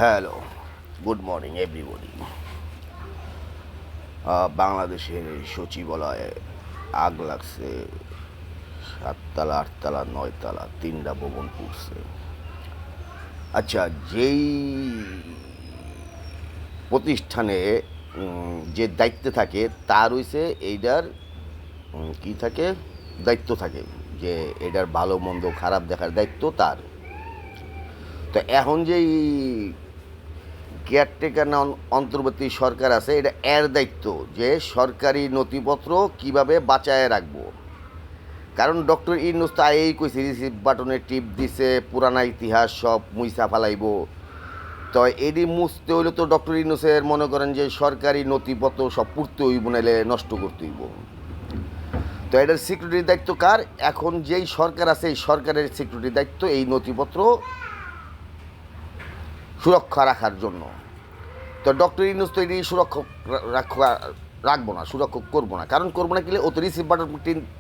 Hello, good morning everybody. বাংলাদেশের সচিবালয়ে আগ লাগছে। 7 তলা, 8 তলা, 9 তলা, 3টা ভবন পুড়ছে। আচ্ছা, যেই প্রতিষ্ঠানে যে দায়িত্বে থাকে তার হইছে এইটার কি থাকে, দায়িত্ব থাকে যে এটার ভালো মন্দ খারাপ দেখার দায়িত্ব তার। তো এখন যেই কেয়ারটেকার না অন্তর্বর্তী সরকার আছে, এটা এর দায়িত্ব যে সরকারি নথিপত্র কিভাবে বাঁচায় রাখবো। কারণ ডক্টর ইউনূস তো এই কইছে রিসিভ বাটনে টিপ দিছে, পুরানা ইতিহাস সব মুইসা ফালাইব। তো এডি মুছতে হইলে তো ডক্টর ইউনূসের মনে করেন যে সরকারি নথিপত্র সব পুড়তে হইব, নাইলে নষ্ট করতে হইব। তো এটার সিকিউরিটির দায়িত্ব কার? এখন যেই সরকার আছে এই সরকারের সিকিউরিটির দায়িত্ব এই নথিপত্র সুরক্ষা রাখার জন্য। তো ডক্টর ইউনূস তো এটি সুরক্ষা রাখবো না, সুরক্ষা করবো না। কারণ করবো না কিলে ও তো রিসিভ বাটন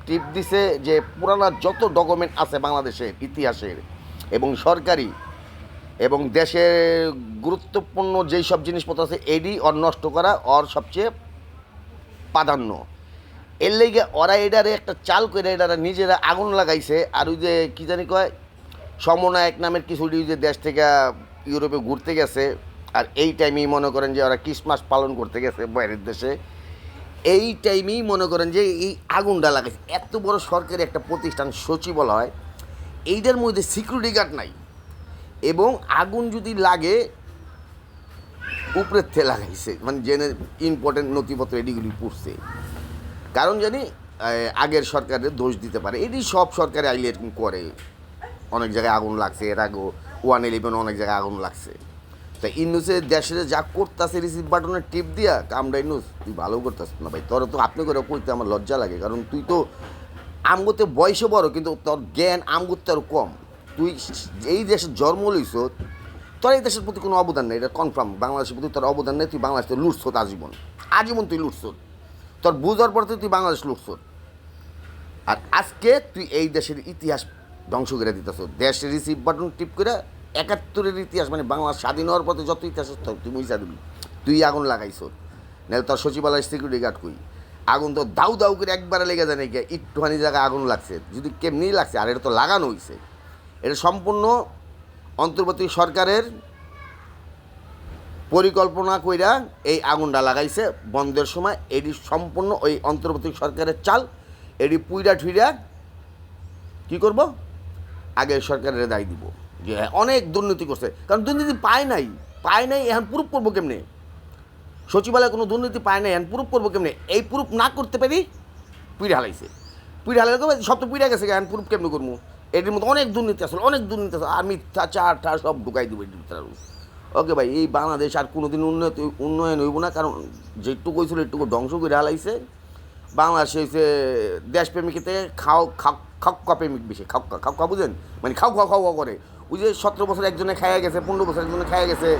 টিপ দিছে যে পুরানা যত ডকুমেন্ট আছে বাংলাদেশের ইতিহাসের এবং সরকারি এবং দেশের গুরুত্বপূর্ণ যেই সব জিনিসপত্র আছে এডি ওর নষ্ট করা ওর সবচেয়ে প্রাধান্য। এর লেগে ওরা এটারে একটা চাল করে এটারা নিজেরা আগুন লাগাইছে। আর ওই যে কী জানি কয় সমনায়ক নামের কিছু যে দেশ থেকে ইউরোপে ঘুরতে গেছে, আর এই টাইমেই মনে করেন যে ওরা ক্রিসমাস পালন করতে গেছে বাইরের দেশে, এই টাইমেই মনে করেন যে এই আগুনটা লাগাইছে। এত বড় সরকারি একটা প্রতিষ্ঠান সচিবালয়, এইটার মধ্যে সিকিউরিটি গার্ড নাই, এবং আগুন যদি লাগে উপরের থেকে লাগাইছে, মানে জেনে ইম্পর্টেন্ট নথিপত্র এডিগুলি পুড়ছে। কারণ জানি আগের সরকারের দোষ দিতে পারে, এটি সব সরকারে আইলে এরকম করে। অনেক জায়গায় আগুন লাগছে, এর আগে 111 অনেক জায়গায় আগুন লাগছে। তা ইউনূসের দেশে যা করতেছে রিসিভ বাটনের টিপ দিয়া কামড়া, ইউনূস তুই ভালো করতেছ না ভাই। তোর তো আপনি করে কইতে আমার লজ্জা লাগে। কারণ তুই তো আমগোতে বয়সে বড়, কিন্তু তোর জ্ঞান আমগোতে আরও কম। তুই এই দেশে জন্ম লইছ, তোর এই দেশের প্রতি কোনো অবদান নেই, এটা কনফার্ম। বাংলাদেশের প্রতি তোর অবদান নেই। তুই বাংলাদেশে লুটছ আজীবন, আজীবন তুই লুটছ। তোর বুঝার পর তুই বাংলাদেশ লুটছ। আর আজকে তুই এই দেশের ইতিহাস ধ্বংস করে দিতেছ। দেশের রিসিভ বাটন টিপ করে 71-এর ইতিহাস, মানে বাংলা স্বাধীন হওয়ার পথে যত ইতিহাস তুই মুইসা দিবি। তুই আগুন লাগাইছ, নাহলে তোর সচিবালয়ের সিকিউরিটি গার্ড কই? আগুন তো দাউ দাউ করে একবারে লেগে যায় নাকি, একটুখানি জায়গায় আগুন লাগছে যদি কেমনি লাগছে। আর এটা তো লাগানো হয়েছে, এটা সম্পূর্ণ অন্তর্বর্তী সরকারের পরিকল্পনা কইরা এই আগুনটা লাগাইছে বন্ধের সময়। এটি সম্পূর্ণ ওই অন্তর্বর্তী সরকারের চাল। এটি পুইরা ঠুইরা কী করব, আগের সরকারের দায় দিব যে অনেক দুর্নীতি করছে। কারণ দুর্নীতি পায় নাই, এখন প্রুফ করবো কেমনে? সচিবালয়ে কোনো দুর্নীতি পায় নাই, এখন প্রুফ করবো কেমনে? এই প্রুফ না করতে পারি পুইরা হালাইছে, পুইরা হালাই সব তো পুইরা গেছে, এখন প্রুফ কেমনে করবো? এটির মধ্যে অনেক দুর্নীতি আসলে, অনেক দুর্নীতি আছে। আর মিথ্যা চার ঠার সব ঢুকাই দেবো এটির ভিতরে। ওকে ভাই, এই বাংলাদেশ আর কোনো দিন উন্নয়ন হইব না। কারণ যেটুকু হয়েছিল এটুকু ধ্বংস করে হালাইছে। বাংলাদেশে হয়েছে দেশপ্রেমিকেতে খাওয়া প্রেমিক বেশি। খাওয়া বুঝেন, মানে খাওয়া করে। ওই যে 17 বছর একজনে খাইয়া গেছে, 15 বছর একজনে খাইয়া গেছে।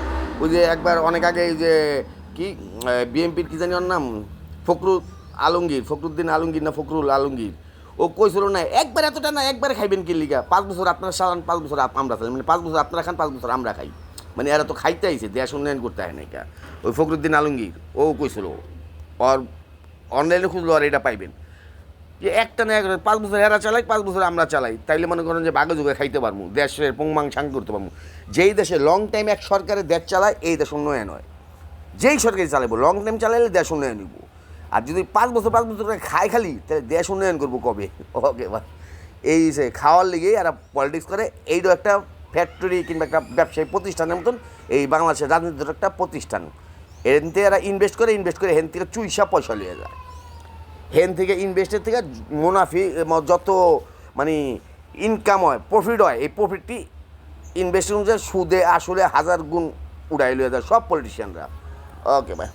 ওই যে একবার অনেক আগে এই যে কি বিএনপির কী জানি ওর নাম, ফখরুদ্দিন আলমগীর না ফখরুল আলমগীর, ও কইছিল না একবার এতটা না, একবারে খাইবেন কি লিগা? 5 বছর আপনারা চালান, 5 বছর আমরা চালাই, মানে 5 বছর আপনারা খান, 5 বছর আমরা খাই। মানে এরা তো খাইতে আইছে, দেশ উন্নয়ন করতে হয় না। এটা ওই ফখরুদ্দিন আলমগীর ও কইছিল, ওর অনলাইনে খুঁজলো আর এটা পাইবেন যে একটা না 5 বছর এরা চালাই, 5 বছর আমরা চালাই। তাইলে মনে করেন যে বাঘে যুগে খাইতে পারবো, দেশের পোংমাং সাং করতে পারবো। যেই দেশে লং টাইম এক সরকারের দেশ চালায় এই দেশ উন্নয়ন হয়। যেই সরকারি চালাবো লং টাইম চালাইলে দেশ উন্নয়ন হইব। আর যদি 5 বছর খাই খালি, তাহলে দেশ উন্নয়ন করবো কবে? ওকে বা এই সে খাওয়ার লিগেই এরা পলিটিক্স করে। এইটাও একটা ফ্যাক্টরি কিংবা একটা ব্যবসায়ী প্রতিষ্ঠানের মতন এই বাংলাদেশের রাজনীতির একটা প্রতিষ্ঠান। এখান থেকে এরা ইনভেস্ট করে হেন থেকে চুইসা পয়সা নিয়ে যায়। হেন থেকে ইনভেস্টের থেকে মুনাফি যত মানে ইনকাম হয়, প্রফিট হয়, এই প্রফিটটি ইনভেস্ট অনুযায়ী সুদে আসলে 1000 গুণ উড়াই লিয়ে যায় সব পলিটিশিয়ানরা। Okay bye.